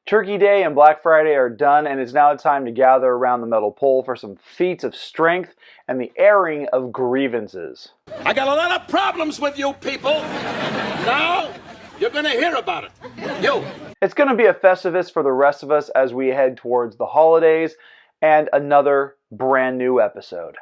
Turkey Day and Black Friday are done, and it's now time to gather around the metal pole for some feats of strength and the airing of grievances. I got a lot of problems with you people. Now, you're going to hear about it. You. It's going to be a Festivus for the rest of us as we head towards the holidays and another brand new episode.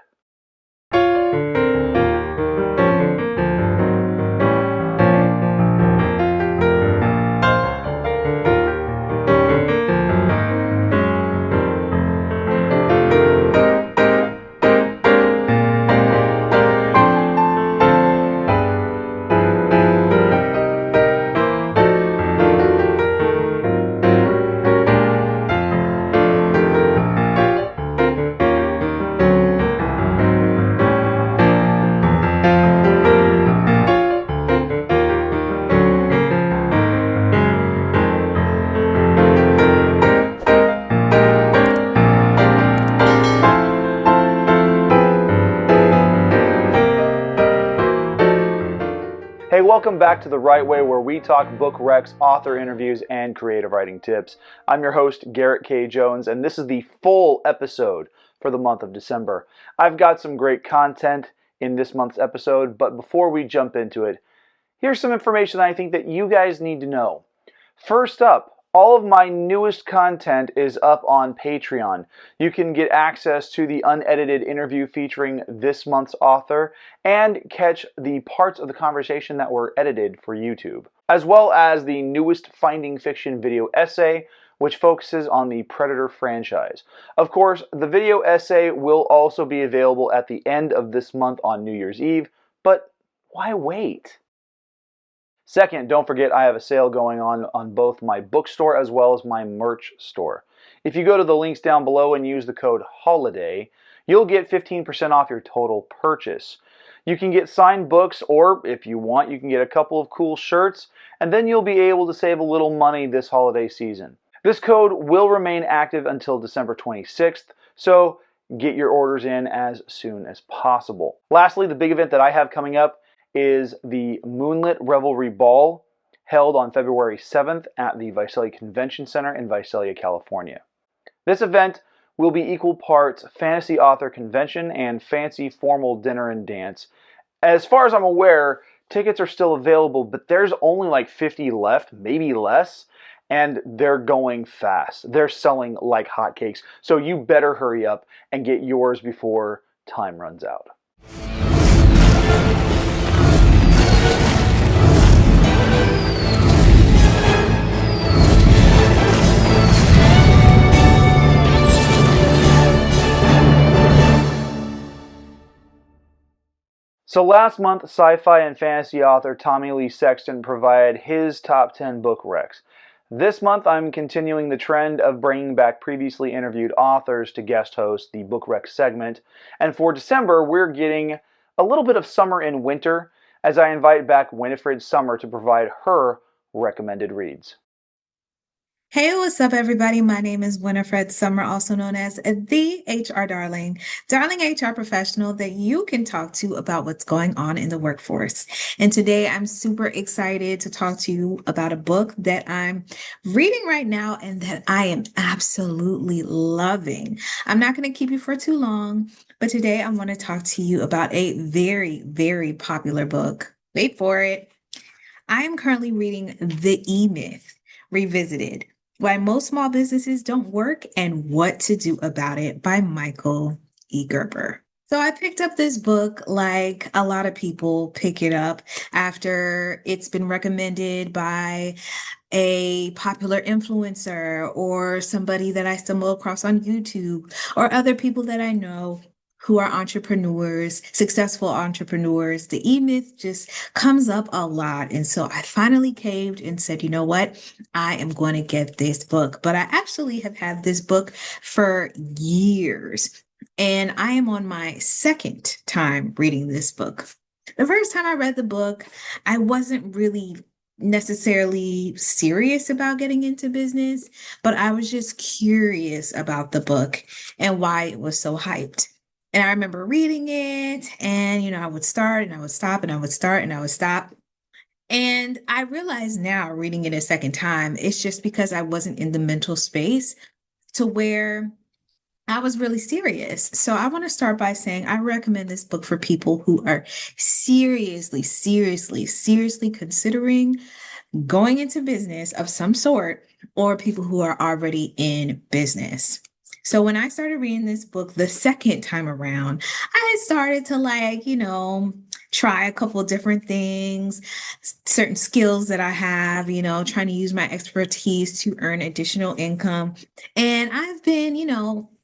Hey, welcome back to The Right Way, where we talk book recs, author interviews, and creative writing tips. I'm your host, Garrett K. Jones, and this is the full episode for the month of December. I've got some great content in this month's episode, but before we jump into it, here's some information I think that you guys need to know. First up, all of my newest content is up on Patreon. You can get access to the unedited interview featuring this month's author and catch the parts of the conversation that were edited for YouTube, as well as the newest Finding Fiction video essay, which focuses on the Predator franchise. Of course, the video essay will also be available at the end of this month on New Year's Eve, but why wait? Second, don't forget I have a sale going on both my bookstore as well as my merch store. If you go to the links down below and use the code HOLIDAY, you'll get 15% off your total purchase. You can get signed books, or if you want, you can get a couple of cool shirts, and then you'll be able to save a little money this holiday season. This code will remain active until December 26th, so get your orders in as soon as possible. Lastly, the big event that I have coming up is the Moonlit Revelry Ball, held on February 7th at the Visalia Convention Center in Visalia, California. This event will be equal parts fantasy author convention and fancy formal dinner and dance. As far as I'm aware, tickets are still available, but there's only like 50 left, maybe less, and they're going fast. They're selling like hotcakes, so you better hurry up and get yours before time runs out. So last month, sci-fi and fantasy author Tommy Lee Sexton provided his top 10 book recs. This month, I'm continuing the trend of bringing back previously interviewed authors to guest host the book rec segment. And for December, we're getting a little bit of summer and winter as I invite back Winifred Summer to provide her recommended reads. Hey, what's up, everybody? My name is Winifred Summer, also known as the HR Darling HR professional that you can talk to about what's going on in the workforce. And today I'm super excited to talk to you about a book that I'm reading right now and that I am absolutely loving. I'm not going to keep you for too long, but today I want to talk to you about a very, very popular book. Wait for it. I am currently reading The E-Myth Revisited: Why Most Small Businesses Don't Work and What to Do About It by Michael E. Gerber. So I picked up this book like a lot of people pick it up after it's been recommended by a popular influencer or somebody that I stumble across on YouTube or other people that I know who are entrepreneurs, successful entrepreneurs. The E-Myth just comes up a lot. And so I finally caved and said, you know what? I am going to get this book. But I actually have had this book for years. And I am on my second time reading this book. The first time I read the book, I wasn't really necessarily serious about getting into business, but I was just curious about the book and why it was so hyped. And I remember reading it and, I would start and I would stop and I would start and I would stop. And I realize now, reading it a second time, it's just because I wasn't in the mental space to where I was really serious. So I want to start by saying I recommend this book for people who are seriously considering going into business of some sort, or people who are already in business. So when I started reading this book the second time around, I had started to try a couple of different things, certain skills that I have, trying to use my expertise to earn additional income. And I've been,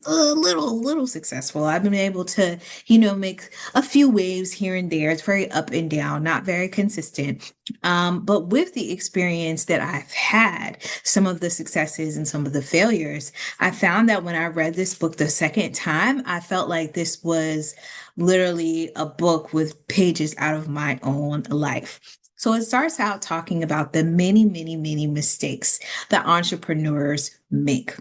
a little successful. I've been able to, make a few waves here and there. It's very up and down, not very consistent. But with the experience that I've had, some of the successes and some of the failures, I found that when I read this book the second time, I felt like this was literally a book with pages out of my own life. So it starts out talking about the many mistakes that entrepreneurs make.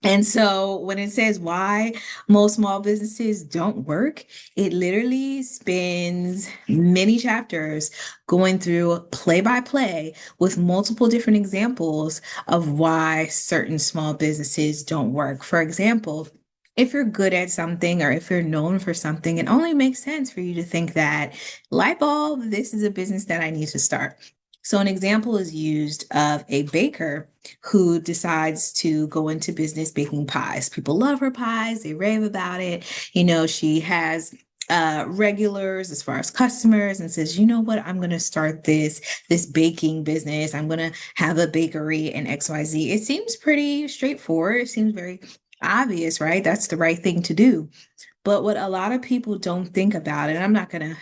And so when it says why most small businesses don't work, it literally spends many chapters going through play by play with multiple different examples of why certain small businesses don't work. For example, if you're good at something or if you're known for something, it only makes sense for you to think that light bulb, this is a business that I need to start. So an example is used of a baker who decides to go into business baking pies. People love her pies, they rave about it. She has regulars as far as customers and says, you know what, I'm going to start this baking business. I'm going to have a bakery and XYZ. It seems pretty straightforward. It seems very obvious, right? That's the right thing to do. But what a lot of people don't think about, and I'm not going to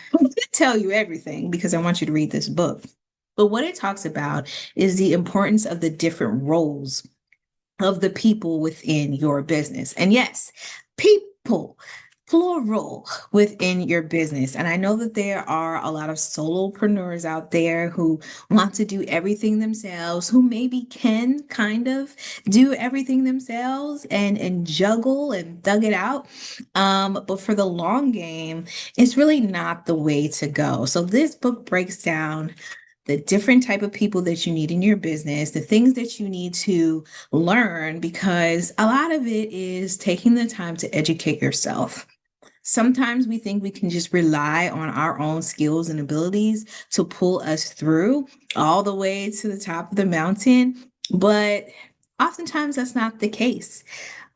tell you everything because I want you to read this book. But what it talks about is the importance of the different roles of the people within your business. And yes, people, plural, within your business. And I know that there are a lot of solopreneurs out there who want to do everything themselves, who maybe can kind of do everything themselves and juggle and thug it out. But for the long game, it's really not the way to go. So this book breaks down the different type of people that you need in your business, the things that you need to learn, because a lot of it is taking the time to educate yourself. Sometimes we think we can just rely on our own skills and abilities to pull us through all the way to the top of the mountain, but oftentimes that's not the case.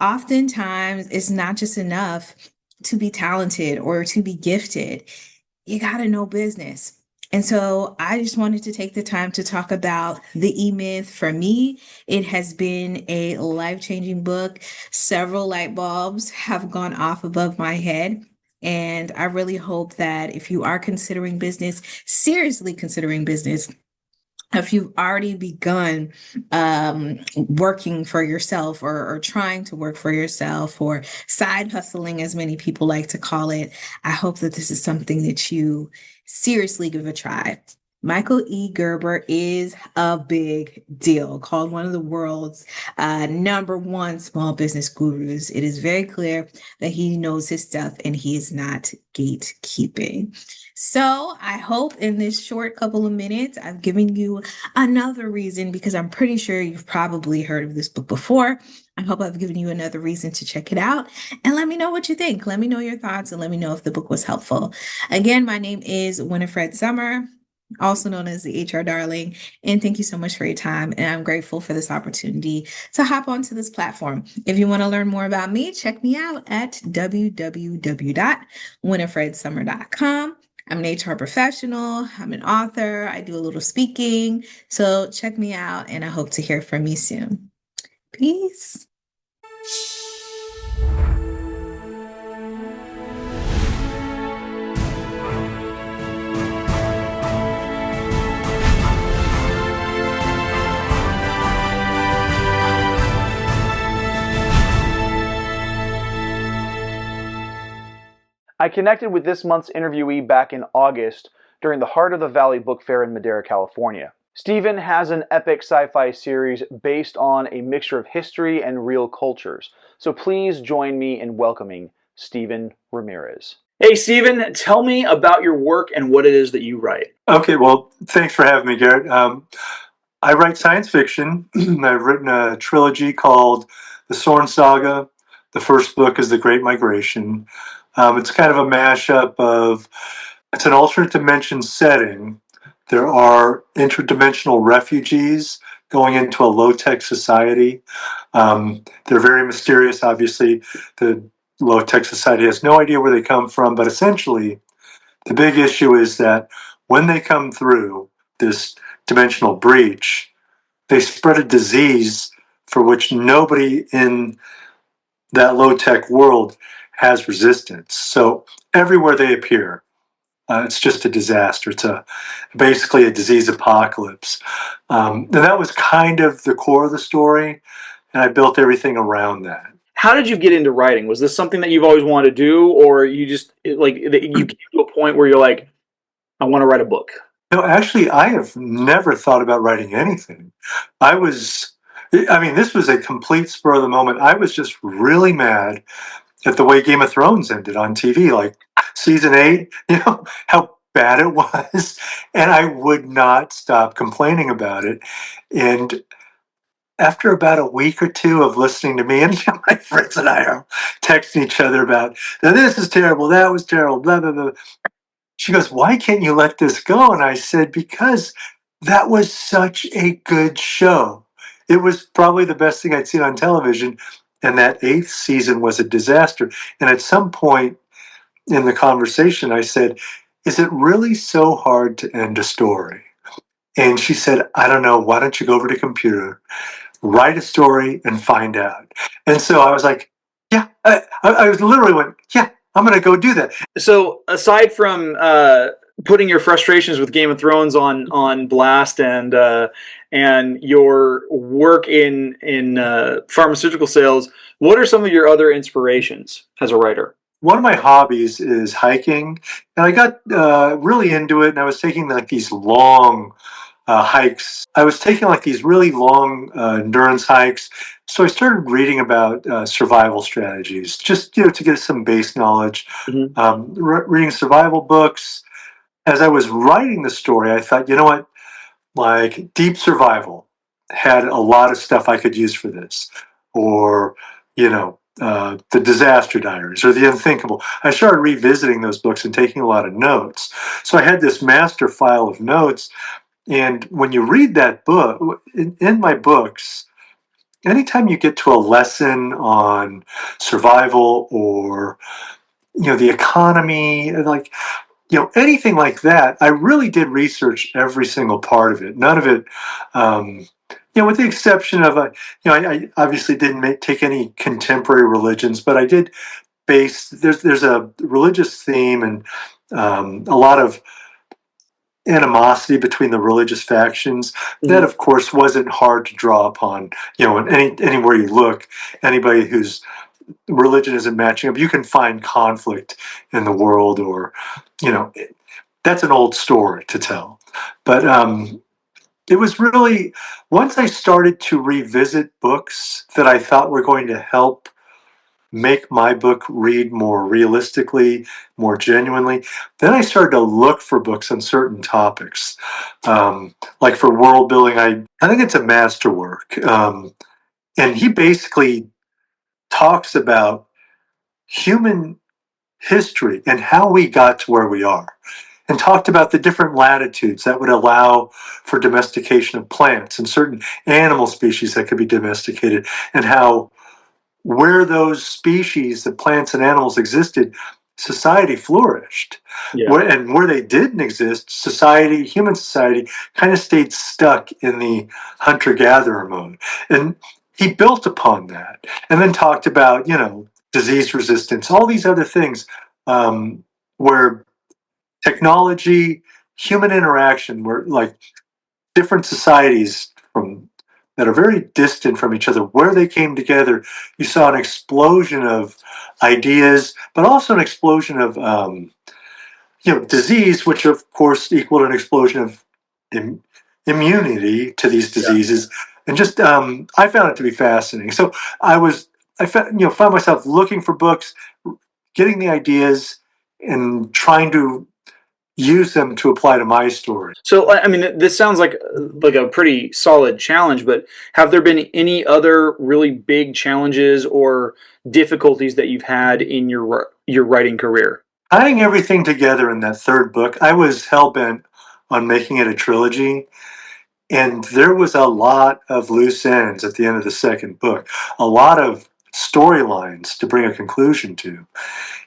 Oftentimes it's not just enough to be talented or to be gifted. You got to know business. And so I just wanted to take the time to talk about the E-Myth. For me, it has been a life-changing book. Several light bulbs have gone off above my head. And I really hope that if you are considering business, seriously considering business, if you've already begun working for yourself or trying to work for yourself or side hustling, as many people like to call it, I hope that this is something that you seriously give a try. Michael E. Gerber is a big deal, called one of the world's #1 small business gurus. It is very clear that he knows his stuff and he is not gatekeeping. So I hope in this short couple of minutes, I've given you another reason, because I'm pretty sure you've probably heard of this book before. I hope I've given you another reason to check it out, and let me know what you think. Let me know your thoughts and let me know if the book was helpful. Again, my name is Winifred Summer, also known as the HR Darling. And thank you so much for your time. And I'm grateful for this opportunity to hop onto this platform. If you want to learn more about me, check me out at www.winifredsummer.com. I'm an HR professional. I'm an author. I do a little speaking. So check me out, and I hope to hear from you soon. Peace. I connected with this month's interviewee back in August during the Heart of the Valley Book Fair in Madera, California. Steven has an epic sci-fi series based on a mixture of history and real cultures. So please join me in welcoming Steven Ramirez. Hey, Steven, tell me about your work and what it is that you write. Okay, well, thanks for having me, Garrett. I write science fiction. I've written a trilogy called The Sorn Saga. The first book is The Great Migration. It's kind of a mashup of, it's an alternate dimension setting. There are interdimensional refugees going into a low-tech society. They're very mysterious, obviously. The low-tech society has no idea where they come from, but essentially, the big issue is that when they come through this dimensional breach, they spread a disease for which nobody in that low tech world has resistance. So everywhere they appear, it's just a disaster. It's basically a disease apocalypse. And that was kind of the core of the story, and I built everything around that. How did you get into writing? Was this something that you've always wanted to do, or you just like you came to a point where you're like, I want to write a book? No, actually, I have never thought about writing anything. I was, I mean, this was a complete spur of the moment. I was just really mad at the way Game of Thrones ended on TV, like season 8, how bad it was. And I would not stop complaining about it. And after about a week or two of listening to me, and my friends and I are texting each other about, now this is terrible, that was terrible, blah, blah, blah. She goes, why can't you let this go? And I said, because that was such a good show. It was probably the best thing I'd seen on television. And that 8th season was a disaster. And at some point in the conversation, I said, is it really so hard to end a story? And she said, I don't know. Why don't you go over to the computer, write a story, and find out? And so I was like, yeah, I was literally went, yeah, I'm going to go do that. So, aside from putting your frustrations with Game of Thrones on blast and your work in pharmaceutical sales, what are some of your other inspirations as a writer? One of my hobbies is hiking, and I got really into it, and I was taking like these long hikes. I was taking like these really long endurance hikes. So I started reading about survival strategies, just to get some base knowledge. Mm-hmm. Reading survival books. As I was writing the story, I thought, you know what, like Deep Survival had a lot of stuff I could use for this, or the Disaster Diaries or The Unthinkable. I started revisiting those books and taking a lot of notes. So I had this master file of notes. And when you read that book, in my books, anytime you get to a lesson on survival or the economy, like anything like that, I really did research every single part of it. None of it, with the exception of I obviously didn't take any contemporary religions, but I did base. There's a religious theme and a lot of animosity between the religious factions. Mm-hmm. That, of course, wasn't hard to draw upon. Anywhere you look, anybody whose religion isn't matching up, you can find conflict in the world, or that's an old story to tell. But it was really, once I started to revisit books that I thought were going to help make my book read more realistically, more genuinely, then I started to look for books on certain topics. Like for world building, I think it's a masterwork. And he basically talks about human history and how we got to where we are, and talked about the different latitudes that would allow for domestication of plants and certain animal species that could be domesticated, and how where those species, the plants and animals existed, society flourished. Yeah. Where they didn't exist, human society, kind of stayed stuck in the hunter-gatherer mode. And he built upon that, and then talked about, disease resistance, all these other things, where technology, human interaction, where like different societies that are very distant from each other, where they came together, you saw an explosion of ideas, but also an explosion of disease, which of course equaled an explosion of immunity to these diseases. Yeah. And just I found it to be fascinating. So I found myself looking for books, getting the ideas, and trying to use them to apply to my story. So, I mean, this sounds like a pretty solid challenge, but have there been any other really big challenges or difficulties that you've had in your writing career? Tying everything together in that third book, I was hell-bent on making it a trilogy, and there was a lot of loose ends at the end of the second book, a lot of storylines to bring a conclusion to.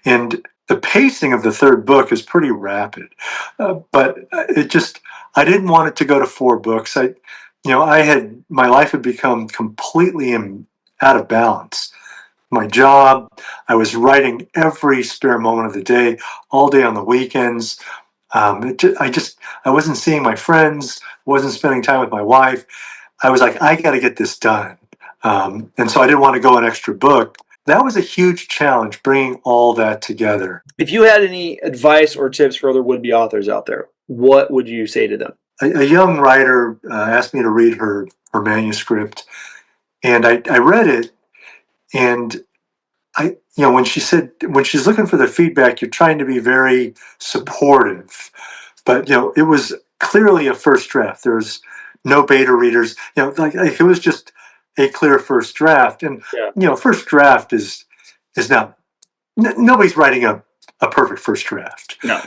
And the pacing of the third book is pretty rapid, but I didn't want it to go to 4 books. My life had become completely out of balance. My job, I was writing every spare moment of the day, all day on the weekends. I wasn't seeing my friends, wasn't spending time with my wife. I was like, I got to get this done. And so I didn't want to go an extra book. That was a huge challenge, bringing all that together. If you had any advice or tips for other would-be authors out there, what would you say to them? A young writer asked me to read her manuscript, and I read it, and when she's looking for the feedback, you're trying to be very supportive, but it was clearly a first draft. There's no beta readers. Like it was just a clear first draft, and first draft is not. Nobody's writing a perfect first draft. No.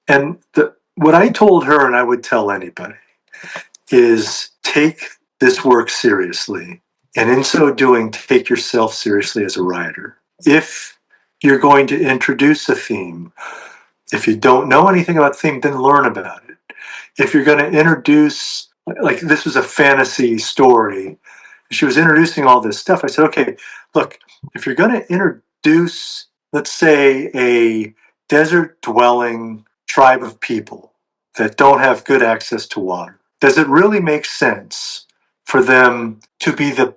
And what I told her, and I would tell anybody, is take this work seriously. And in so doing, take yourself seriously as a writer. If you're going to introduce a theme, if you don't know anything about the theme, then learn about it. If you're going to introduce, like this was a fantasy story, she was introducing all this stuff. I said, okay, look, if you're going to introduce, let's say, a desert-dwelling tribe of people that don't have good access to water, does it really make sense for them to be the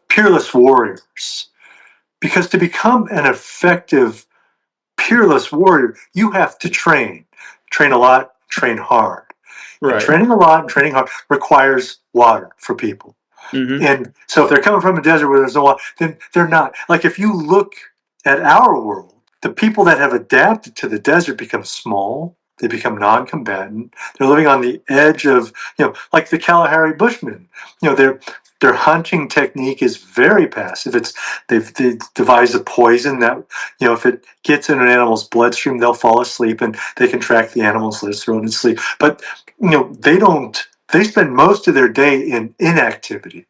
peerless warriors? Because to become an effective peerless warrior, you have to train a lot, train hard. Right. And training a lot and training hard requires water for people. Mm-hmm. And so if they're coming from a desert where there's no water, then they're not. Like if you look at our world, the people that have adapted to the desert become small. They become non-combatant. They're living on the edge of, like the Kalahari Bushmen. Their hunting technique is very passive. They've devised a poison that, if it gets in an animal's bloodstream, they'll fall asleep and they can track the animal's lips, throw it in sleep. But, they spend most of their day in inactivity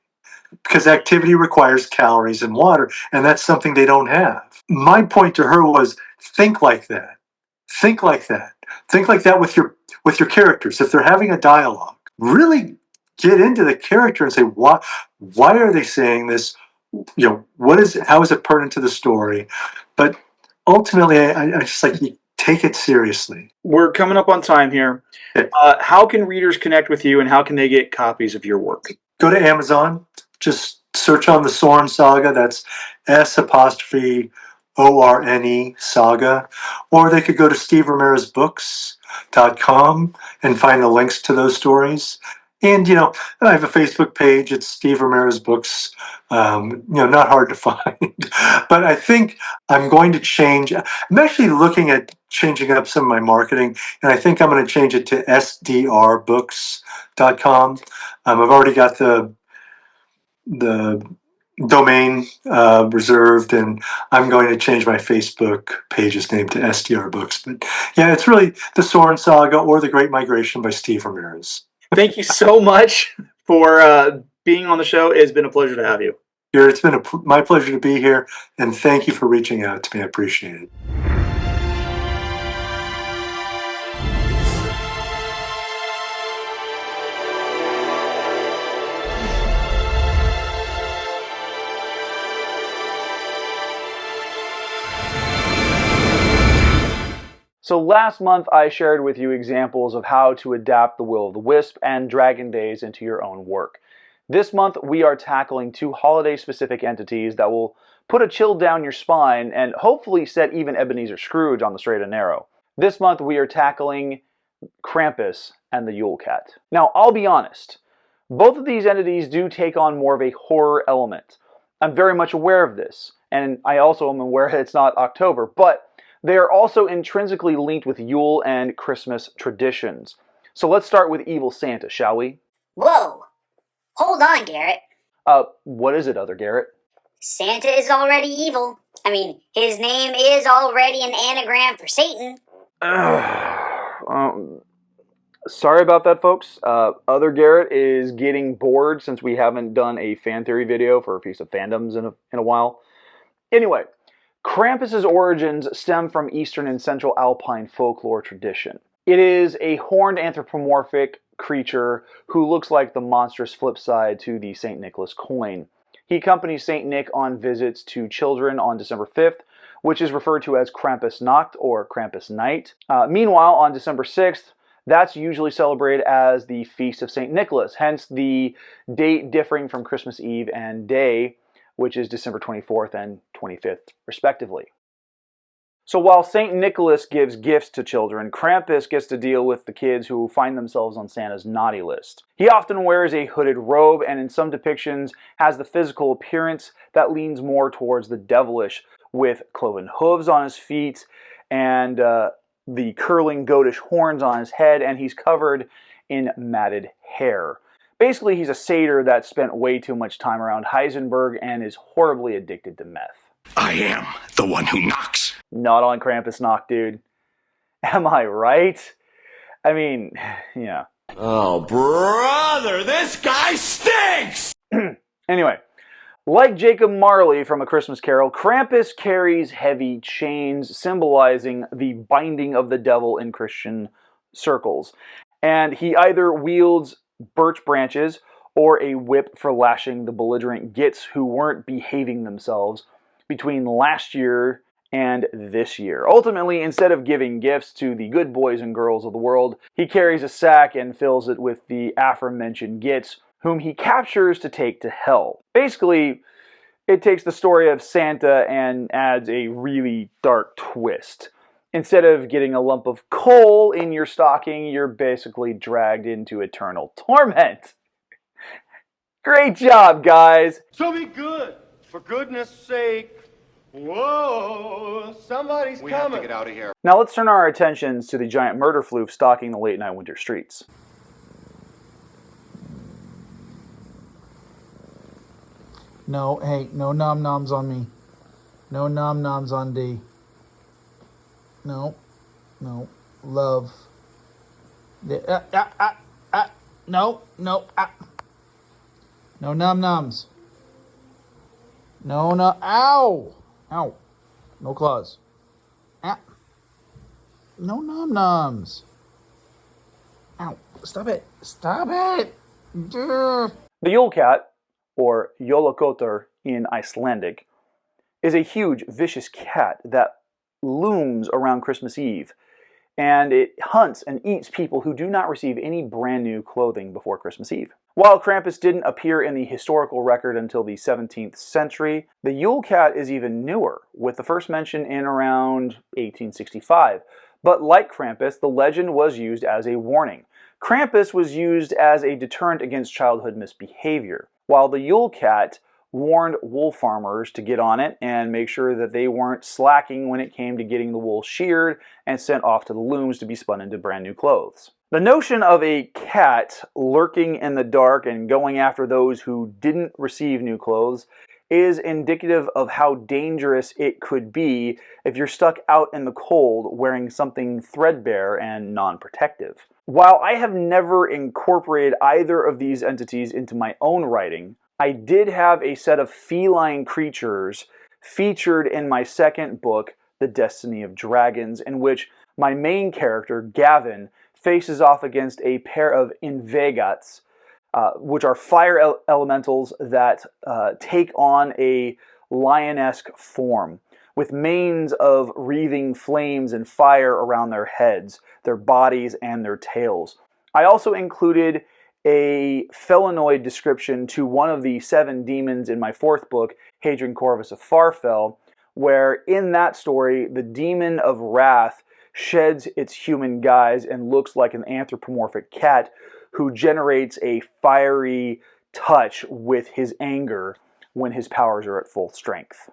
because activity requires calories and water, and that's something they don't have. My point to her was, think like that. Think like that. Think like that with your characters. If they're having a dialogue, really get into the character and say, why are they saying this? How is it pertinent to the story? But ultimately, I just like, you take it seriously. We're coming up on time here. How can readers connect with you, and how can they get copies of your work? Go to Amazon. Just search on the Soren Saga. That's S''ORNE Saga. Or they could go to SteveRamirezBooks.com and find the links to those stories. And, I have a Facebook page. It's Steve Ramirez Books. Not hard to find. But I think I'm going to change. I'm actually looking at changing up some of my marketing, and I think I'm going to change it to SDRBooks.com. I've already got the domain reserved, and I'm going to change my Facebook page's name to SDR Books. But yeah, it's really the Soren Saga or The Great Migration by Steve Ramirez. Thank you so much for being on the show. It's been a pleasure to have you. Garrett, it's been my pleasure to be here, and thank you for reaching out to me. I appreciate it. So last month I shared with you examples of how to adapt The Will of the Wisp and Dragon Days into your own work. This month we are tackling 2 holiday-specific entities that will put a chill down your spine and hopefully set even Ebenezer Scrooge on the straight and narrow. This month we are tackling Krampus and the Yule Cat. Now, I'll be honest, both of these entities do take on more of a horror element. I'm very much aware of this, and I also am aware that it's not October, but They are also intrinsically linked with Yule and Christmas traditions. So let's start with Evil Santa, shall we? Whoa! Hold on, Garrett. What is it, other Garrett? Santa is already evil. I mean, his name is already an anagram for Satan. Sorry about that, folks. Other Garrett is getting bored since we haven't done a fan theory video for a Feast of Fandoms in a while. Anyway, Krampus's origins stem from Eastern and Central Alpine folklore tradition. It is a horned anthropomorphic creature who looks like the monstrous flip side to the St. Nicholas coin. He accompanies St. Nick on visits to children on December 5th, which is referred to as Krampusnacht or Krampus Night. Meanwhile, on December 6th, that's usually celebrated as the Feast of St. Nicholas, hence the date differing from Christmas Eve and Day, which is December 24th and 25th, respectively. So while St. Nicholas gives gifts to children, Krampus gets to deal with the kids who find themselves on Santa's naughty list. He often wears a hooded robe and in some depictions has the physical appearance that leans more towards the devilish, with cloven hooves on his feet and the curling goatish horns on his head, and he's covered in matted hair. Basically, he's a satyr that spent way too much time around Heisenberg and is horribly addicted to meth. I am the one who knocks. Not on Krampusnacht, dude. Am I right? I mean, yeah. Oh, brother, this guy stinks! Anyway, like Jacob Marley from A Christmas Carol, Krampus carries heavy chains symbolizing the binding of the devil in Christian circles. And he either wields birch branches or a whip for lashing the belligerent gits who weren't behaving themselves between last year and this year. Ultimately, instead of giving gifts to the good boys and girls of the world, he carries a sack and fills it with the aforementioned gits, whom he captures to take to hell. Basically, it takes the story of Santa and adds a really dark twist. Instead of getting a lump of coal in your stocking, you're basically dragged into eternal torment. Great job, guys! So be good, for goodness sake. Whoa, somebody's coming. We have to get out of here. Now let's turn our attentions to the giant murder floof stalking the late-night winter streets. No, hey, no nom-noms on me. No nom-noms on D. No, love. No, No nom-noms. No, ow! Ow. No claws. Ah. No nom-noms. Ow. Stop it. The Yule Cat, or Jólaköttur in Icelandic, is a huge, vicious cat that looms around Christmas Eve, and it hunts and eats people who do not receive any brand new clothing before Christmas Eve. While Krampus didn't appear in the historical record until the 17th century, the Yule Cat is even newer, with the first mention in around 1865. But like Krampus, the legend was used as a warning. Krampus was used as a deterrent against childhood misbehavior, while the Yule Cat warned wool farmers to get on it and make sure that they weren't slacking when it came to getting the wool sheared and sent off to the looms to be spun into brand new clothes. The notion of a cat lurking in the dark and going after those who didn't receive new clothes is indicative of how dangerous it could be if you're stuck out in the cold wearing something threadbare and non-protective. While I have never incorporated either of these entities into my own writing, I did have a set of feline creatures featured in my second book, The Destiny of Dragons, in which my main character, Gavin, faces off against a pair of invegats, which are fire elementals that take on a lion-esque form, with manes of wreathing flames and fire around their heads, their bodies, and their tails. I also included a felinoid description to one of the 7 demons in my fourth book, Hadrian Corvus of Farfell, where in that story, the demon of wrath sheds its human guise and looks like an anthropomorphic cat who generates a fiery touch with his anger when his powers are at full strength.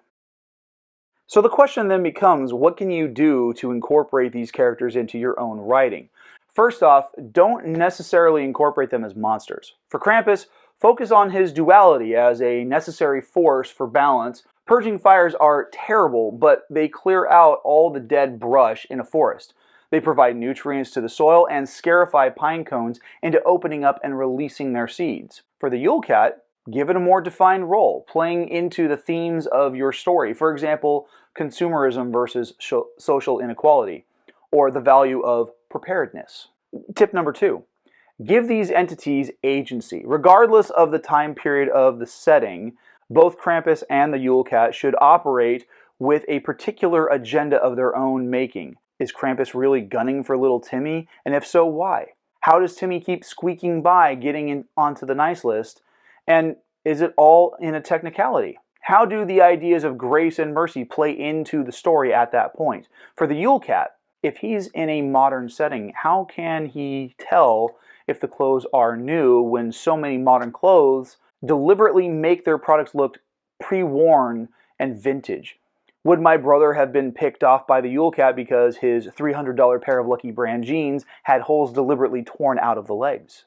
So the question then becomes, what can you do to incorporate these characters into your own writing? First off, don't necessarily incorporate them as monsters. For Krampus, focus on his duality as a necessary force for balance. Purging fires are terrible, but they clear out all the dead brush in a forest. They provide nutrients to the soil and scarify pine cones into opening up and releasing their seeds. For the Yule Cat, give it a more defined role, playing into the themes of your story. For example, consumerism versus social inequality, or the value of preparedness. Tip number 2, give these entities agency. Regardless of the time period of the setting, both Krampus and the Yule Cat should operate with a particular agenda of their own making. Is Krampus really gunning for little Timmy? And if so, why? How does Timmy keep squeaking by getting onto the nice list? And is it all in a technicality? How do the ideas of grace and mercy play into the story at that point? For the Yule Cat, if he's in a modern setting, how can he tell if the clothes are new when so many modern clothes deliberately make their products look pre-worn and vintage? Would my brother have been picked off by the Yule Cat because his $300 pair of Lucky Brand jeans had holes deliberately torn out of the legs?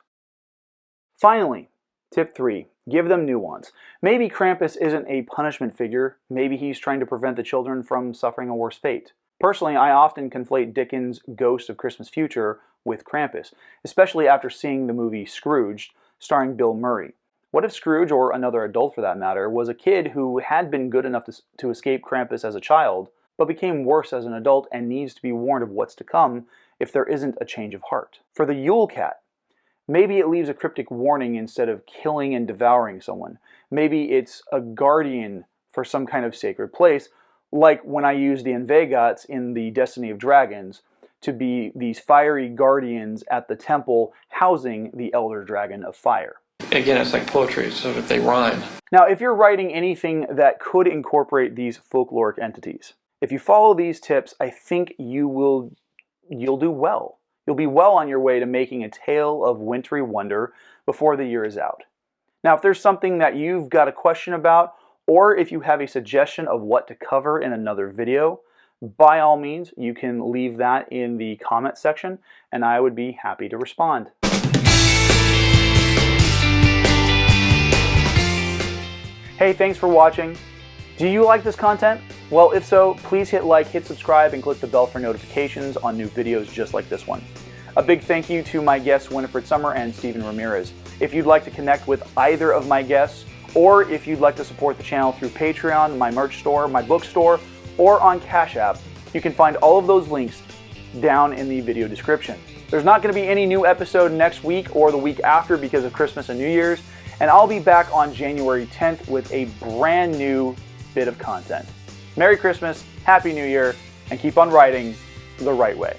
Finally, tip 3, give them nuance. Maybe Krampus isn't a punishment figure. Maybe he's trying to prevent the children from suffering a worse fate. Personally, I often conflate Dickens' Ghost of Christmas Future with Krampus, especially after seeing the movie Scrooged, starring Bill Murray. What if Scrooge, or another adult for that matter, was a kid who had been good enough to escape Krampus as a child, but became worse as an adult and needs to be warned of what's to come if there isn't a change of heart? For the Yule Cat, maybe it leaves a cryptic warning instead of killing and devouring someone. Maybe it's a guardian for some kind of sacred place, like when I use the Envegats in the Destiny of Dragons to be these fiery guardians at the temple housing the Elder Dragon of Fire. Again, it's like poetry, so if they rhyme. Now, if you're writing anything that could incorporate these folkloric entities, if you follow these tips, I think you'll do well. You'll be well on your way to making a tale of wintry wonder before the year is out. Now, if there's something that you've got a question about, or if you have a suggestion of what to cover in another video, by all means, you can leave that in the comment section, and I would be happy to respond. Hey, thanks for watching. Do you like this content? Well, if so, please hit like, hit subscribe, and click the bell for notifications on new videos just like this one. A big thank you to my guests Winifred Summer and Steven Ramirez. If you'd like to connect with either of my guests, or if you'd like to support the channel through Patreon, my merch store, my bookstore, or on Cash App, you can find all of those links down in the video description. There's not going to be any new episode next week or the week after because of Christmas and New Year's, and I'll be back on January 10th with a brand new bit of content. Merry Christmas, Happy New Year, and keep on writing the right way.